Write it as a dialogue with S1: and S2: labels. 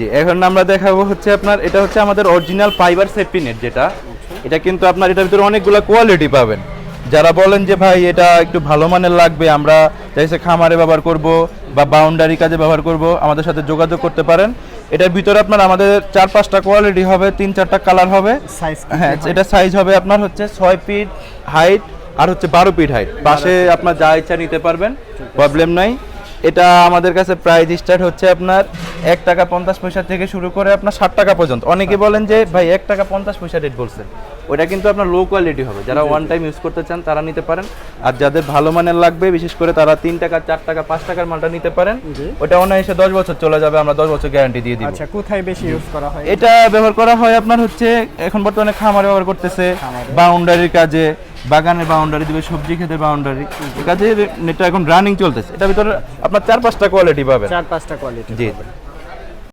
S1: জি, এখন আমরা দেখাবো হচ্ছে আপনার এটা হচ্ছে আমাদের অরিজিনাল ফাইবার সেফটি নেট যেটা এটা কিন্তু আপনার এটার ভিতরে অনেকগুলো কোয়ালিটি পাবেন। যারা বলেন যে ভাই এটা একটু ভালো মানের লাগবে, আমরা চাইছে খামারে ব্যবহার করব বা বাউন্ডারি কাজে ব্যবহার করব, আমাদের সাথে যোগাযোগ করতে পারেন। এটার ভিতরে আপনার আমাদের 4-5টা কোয়ালিটি হবে, 3-4টা কালার হবে।
S2: সাইজ
S1: হ্যাঁ, এটা সাইজ হবে আপনার হচ্ছে 6 ফিট হাইট আর হচ্ছে 12 ফিট হাইট। পাশে আপনার যা ইচ্ছা নিতে পারবেন, প্রবলেম নাই। এটা আমাদের কাছে প্রাইস স্টার্ট হচ্ছে আপনার 1 টাকা 50 পয়সা থেকে শুরু করে আপনার 60 টাকা পর্যন্ত। অনেকে বলেন যে ভাই 1 টাকা 50 পয়সা রেট বলছেন, ওটা কিন্তু আপনার লো কোয়ালিটি হবে। যারা ওয়ান টাইম ইউজ করতে চান তারা নিতে পারেন, আর যাদের ভালো মানের লাগবে বিশেষ করে তারা 3 টাকা 4 টাকা 5 টাকার মালটা নিতে পারেন। ওটা অনায়াসে 10 বছর চলে যাবে, আমরা 10 বছর গ্যারান্টি দিয়ে দিব।
S2: আচ্ছা, কোথায় বেশি ইউজ করা হয়?
S1: এটা ব্যবহার করা হয় আপনার হচ্ছে এখন বর্তমানে খামারে ব্যবহার করতেছে, বাউন্ডারির কাজে, বাগানের বাউন্ডারি দিবে, সবজি ক্ষেতের বাউন্ডারি, এই কাজে এটা এখন রানিং চলতেছে। এটার ভিতরে আপনার 4-5টা কোয়ালিটি পাবেন।
S2: 4-5টা কোয়ালিটি।
S1: জি।